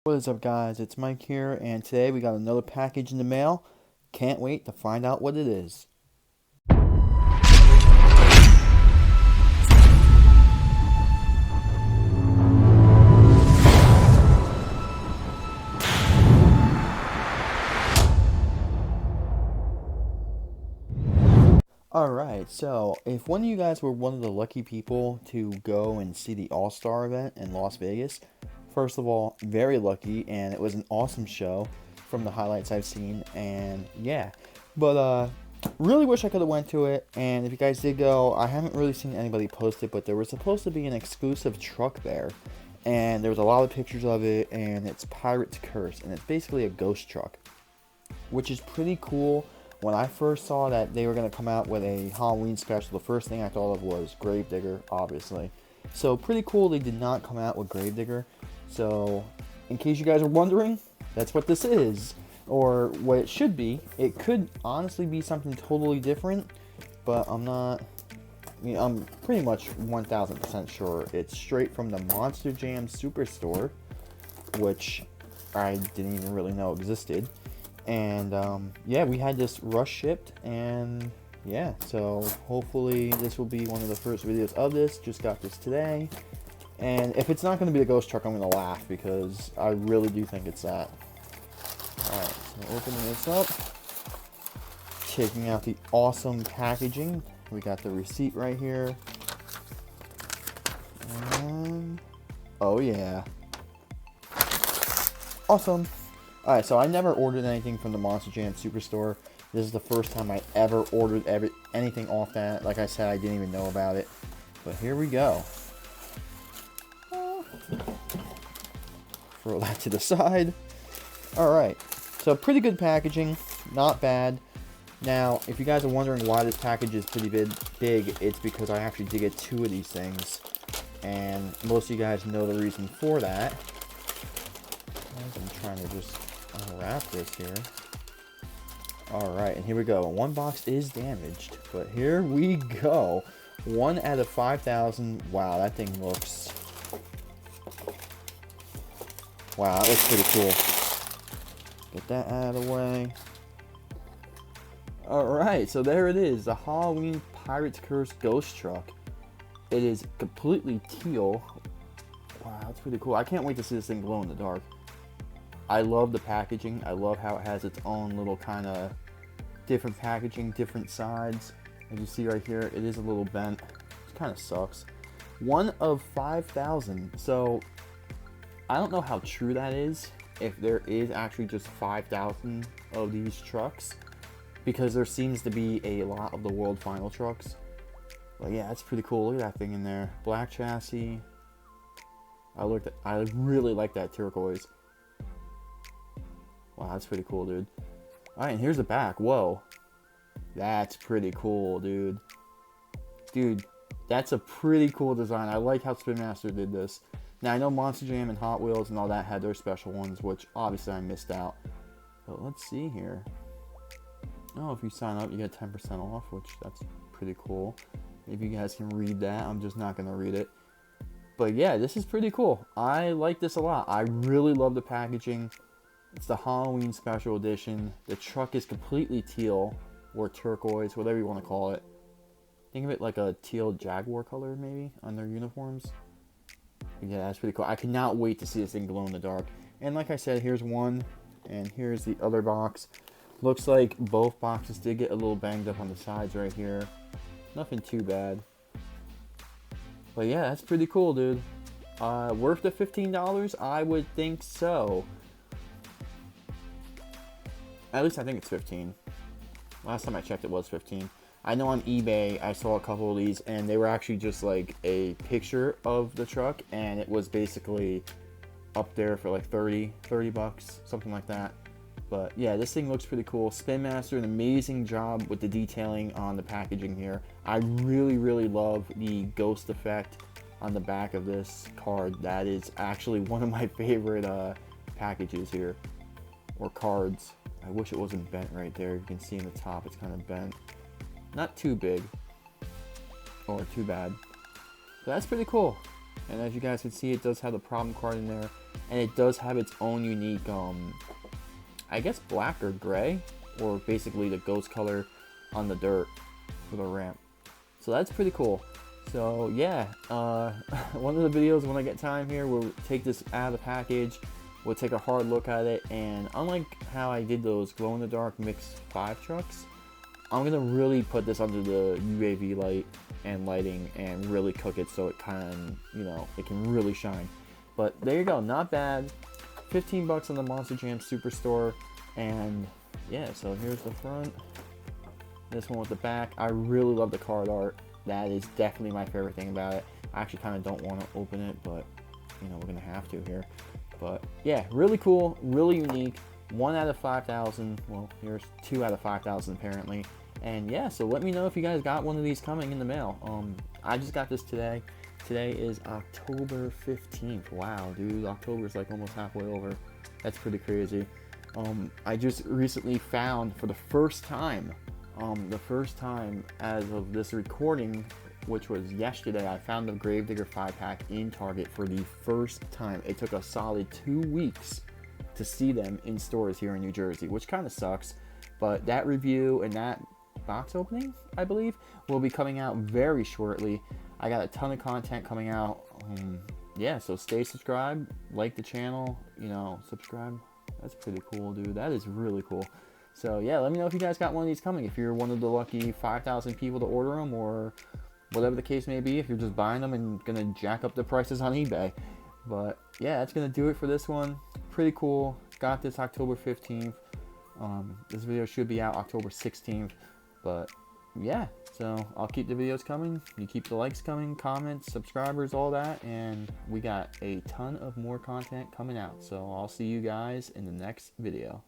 What is up, guys? It's Mike here, and today we got another package in the mail. Can't wait to find out what it is. Alright, so if one of you guys were one of the lucky people to go and see the All-Star event in Las Vegas, first of all, very lucky, and it was an awesome show from the highlights I've seen, and yeah. But really wish I could have went to it, and if you guys did go, I haven't really seen anybody post it, but there was supposed to be an exclusive truck there, and there was a lot of pictures of it, and it's Pirate's Curse, and it's basically a ghost truck, which is pretty cool. When I first saw that they were going to come out with a Halloween special, the first thing I thought of was Gravedigger, obviously. So pretty cool they did not come out with Gravedigger. So in case you guys are wondering, that's what this is. Or what it should be. It could honestly be something totally different, but I'm not... I'm pretty much 1000% sure it's straight from the Monster Jam Superstore, which I didn't even really know existed. And yeah, we had this rush shipped, and yeah, so hopefully this will be one of the first videos of this. Just got this today, and if it's not going to be a ghost truck, I'm going to laugh, because I really do think it's that. Alright, so opening this up, taking out the awesome packaging. We got the receipt right here, and oh yeah, awesome. Alright, so I never ordered anything from the Monster Jam Superstore. This is the first time I ever ordered anything off that. Like I said, I didn't even know about it. But here we go. Throw that to the side. Alright, so pretty good packaging. Not bad. Now, if you guys are wondering why this package is pretty big, it's because I actually did get 2 of these things. And most of you guys know the reason for that. I'm trying to just unwrap this here. Alright, and here we go. One box is damaged, but here we go. 1 out of 5,000. Wow, that thing looks... Wow, that looks pretty cool. Get that out of the way. Alright, so there it is. The Halloween Pirate's Curse Ghost Truck. It is completely teal. Wow, that's pretty cool. I can't wait to see this thing glow in the dark. I love the packaging. I love how it has its own little kind of different packaging, different sides. As you see right here, it is a little bent. It kind of sucks. 1 of 5,000. So I don't know how true that is, if there is actually just 5,000 of these trucks, because there seems to be a lot of the World Final trucks. But yeah, that's pretty cool. Look at that thing in there. Black chassis. I really like that turquoise. Wow, that's pretty cool, dude. Alright, and here's the back. Whoa. That's pretty cool, dude. Dude, that's a pretty cool design. I like how Spinmaster did this. Now, I know Monster Jam and Hot Wheels and all that had their special ones, which obviously I missed out. But let's see here. Oh, if you sign up, you get 10% off, which that's pretty cool. If you guys can read that, I'm just not going to read it. But yeah, this is pretty cool. I like this a lot. I really love the packaging. It's the Halloween special edition. The truck is completely teal, or turquoise, whatever you want to call it. Think of it like a teal Jaguar color, maybe, on their uniforms. Yeah, that's pretty cool. I cannot wait to see this thing glow in the dark. And like I said, here's one, and here's the other box. Looks like both boxes did get a little banged up on the sides right here. Nothing too bad. But yeah, that's pretty cool, dude. Worth the $15? I would think so. At least I think it's 15. Last time I checked, it was 15. I know on eBay I saw a couple of these, and they were actually just like a picture of the truck, and it was basically up there for like 30 bucks, something like that. But yeah, this thing looks pretty cool. Spinmaster, an amazing job with the detailing on the packaging here. I really love the ghost effect on the back of this card. That is actually one of my favorite packages here, or cards. I wish it wasn't bent right there. You can see in the top it's kind of bent. Not too big or too bad. So that's pretty cool. And as you guys can see, it does have the problem card in there. and it does have its own unique, I guess black or gray, or basically the ghost color on the dirt for the ramp. So that's pretty cool. So yeah, one of the videos when I get time here, we'll take this out of the package, we'll take a hard look at it, and unlike how I did those glow-in-the-dark Mix 5 trucks, I'm going to really put this under the UAV light and lighting and really cook it so it it can really shine. But there you go, not bad. 15 bucks on the Monster Jam Superstore, and yeah, so here's the front. This one with the back. I really love the card art. That is definitely my favorite thing about it. I actually kind of don't want to open it, but we're gonna have to here. But yeah, really cool, really unique. 1 out of 5,000. Well, here's 2 out of 5,000 apparently. And yeah, so let me know if you guys got one of these coming in the mail. I just got this today. Today is October 15th. Wow, dude, October's like almost halfway over. That's pretty crazy. I just recently found for the first time as of this recording, which was yesterday, I found the Gravedigger 5-pack in Target for the first time. It took a solid 2 weeks to see them in stores here in New Jersey, which kind of sucks. But that review and that box opening, I believe, will be coming out very shortly. I got a ton of content coming out. Yeah, so stay subscribed, like the channel, subscribe. That's pretty cool, dude. That is really cool. So yeah, let me know if you guys got one of these coming. If you're one of the lucky 5,000 people to order them, or whatever the case may be. If you're just buying them and gonna jack up the prices on eBay. But yeah, that's gonna do it for this one. Pretty cool. Got this October 15th. This video should be out October 16th. But yeah, so I'll keep the videos coming. You keep the likes coming, comments, subscribers, all that, and we got a ton of more content coming out. So I'll see you guys in the next video.